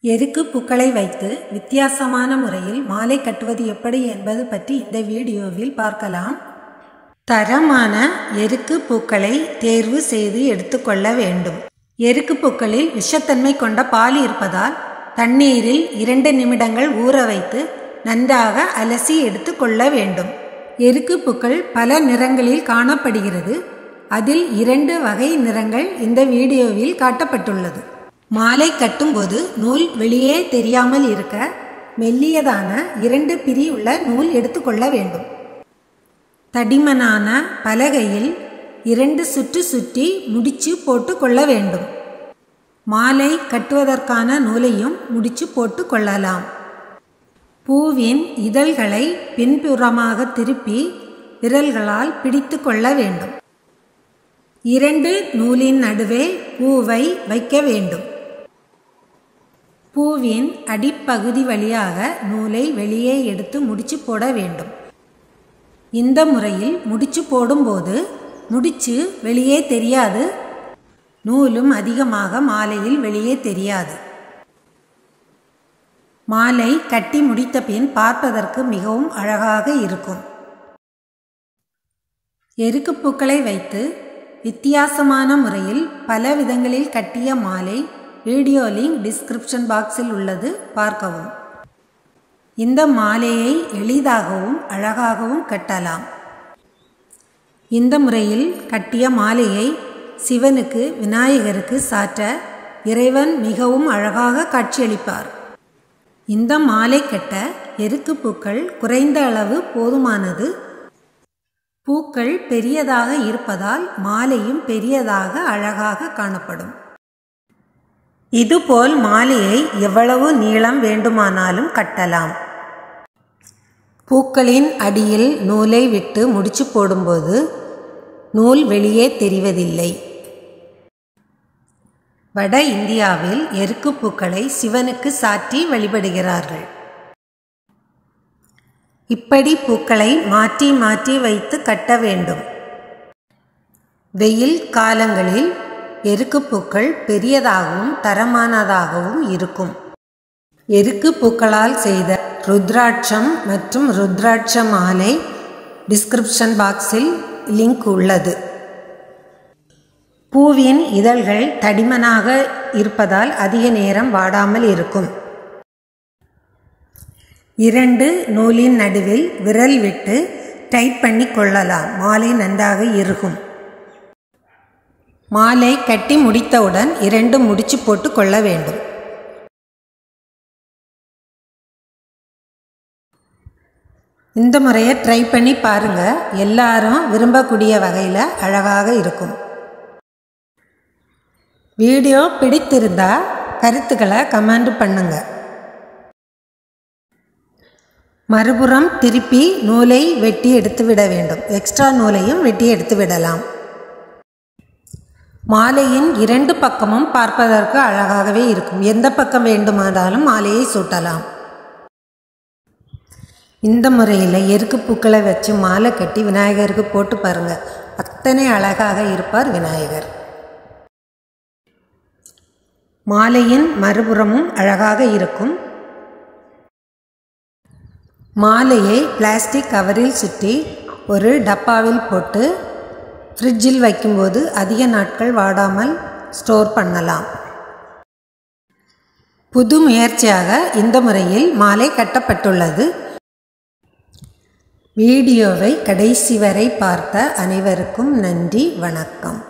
எருக்கு பூக்களை வைத்து வித்தியாசமான முறையில் மாலை கட்டுவது எப்படி என்பது பற்றி இந்த வீடியோவில் பார்க்கலாம். தரமான எருக்கு பூக்களை தேர்வு செய்து எடுத்துக்கொள்ள வேண்டும். எருக்கு பூக்களில் விஷத்தன்மை கொண்ட பால் இருப்பதால் தண்ணீரில் 2 நிமிடங்கள் ஊற வைத்து நன்றாக அலசி எடுத்துக்கொள்ள வேண்டும். எருக்கு பூக்கள் பல நிறங்களில் காணப்படுகிறது. அதில் 2 வகை நிறங்கள் இந்த வீடியோவில் காட்டப்பட்டுள்ளது. மாலை கட்டும்போது நூல் வெளியே தெரியாமல் இருக்க மெல்லியதான 2 பிரியுள்ள நூல் எடுத்துக்கொள்ள வேண்டும். தடிமனான பலகையில் 2 சுற்று சுற்றி முடிச்சு போட்டு கொள்ள வேண்டும். மாலை கட்டுவதற்கான நூலையும் முடிச்சு போட்டு கொள்ளலாம். பூவின் இதழ்களை பின்புறமாக திருப்பி விரல்களால் பிடித்து கொள்ள வேண்டும். 2 நூலின் நடுவே பூவை வைக்க வேண்டும். பூவின் அடிப்பகுதி வழியாக நூலை வெளியே எடுத்து முடிச்சு போட வேண்டும். இந்த முறையில் முடிச்சு போடும்போது முடிச்சு வெளியே தெரியாது, நூலும் அதிகமாக மாலையில் வெளியே தெரியாது. மாலை கட்டி முடித்த பின் பார்ப்பதற்கு மிகவும் அழகாக இருக்கும். எருக்கு பூக்களை வைத்து வித்தியாசமான முறையில் பல விதங்களில் கட்டிய மாலை வீடியோ லிங்க் டிஸ்கிரிப்ஷன் பாக்ஸில் உள்ளது, பார்க்கவும். இந்த மாலையை எளிதாகவும் அழகாகவும் கட்டலாம். இந்த முறையில் கட்டிய மாலையை சிவனுக்கு விநாயகருக்கு சாற்ற இறைவன் மிகவும் அழகாக காட்சியளிப்பார். இந்த மாலை கட்ட எருக்கு பூக்கள் குறைந்த அளவு போதுமானது. பூக்கள் பெரியதாக இருப்பதால் மாலையும் பெரியதாக அழகாக காணப்படும். இதுபோல் மாலையை எவ்வளவு நீளம் வேண்டுமானாலும் கட்டலாம். பூக்களின் அடியில் நூலை விட்டு முடிச்சு போடும்போது நூல் வெளியே தெரிவதில்லை. வட இந்தியாவில் எருக்கு பூக்களை சிவனுக்கு சாற்றி வழிபடுகிறார்கள். இப்படி பூக்களை மாற்றி மாற்றி வைத்து கட்ட வேண்டும். வெயில் காலங்களில் எருக்கு பூக்கள் பெரியதாகவும் தரமானதாகவும் இருக்கும். எருக்கு பூக்களால் செய்த ருத்ராட்சம் மற்றும் ருத்ராட்ச மாலை டிஸ்கிரிப்ஷன் பாக்ஸில் லிங்க் உள்ளது. பூவின் இதழ்கள் தடிமனாக இருப்பதால் அதிக நேரம் வாடாமல் இருக்கும். 2 நூலின் நடுவில் விரல் விட்டு டைட் பண்ணி கொள்ளலாம். மாலை நன்றாக இறுகும். மாலை கட்டி முடித்தவுடன் 2 முடிச்சு போட்டு கொள்ள வேண்டும். இந்த முறையை ட்ரை பண்ணி பாருங்க. எல்லாரும் விரும்பக்கூடிய வகையில் அழகாக இருக்கும். வீடியோ பிடித்திருந்தா கருத்துக்களை கமெண்ட் பண்ணுங்க. மறுபுறம் திருப்பி நூலை வெட்டி எடுத்து விட வேண்டும். எக்ஸ்ட்ரா நூலையும் வெட்டி எடுத்து விடலாம். மாலையின் 2 பக்கமும் பார்ப்பதற்கு அழகாகவே இருக்கும். எந்த பக்கம் வேண்டுமானாலும் மாலையை சூட்டலாம். இந்த முறையில் எருக்கு பூக்களை வச்சு மாலை கட்டி விநாயகருக்கு போட்டு பாருங்க. அத்தனை அழகாக இருப்பார் விநாயகர். மாலையின் மறுபுறமும் அழகாக இருக்கும். மாலையை பிளாஸ்டிக் கவரில் சுற்றி ஒரு டப்பாவில் போட்டு ஃப்ரிட்ஜில் வைக்கும்போது அதிக நாட்கள் வாடாமல் ஸ்டோர் பண்ணலாம். புது முயற்சியாக இந்த முறையில் மாலை கட்டப்பட்டுள்ளது. வீடியோவை கடைசி வரை பார்த்த அனைவருக்கும் நன்றி, வணக்கம்.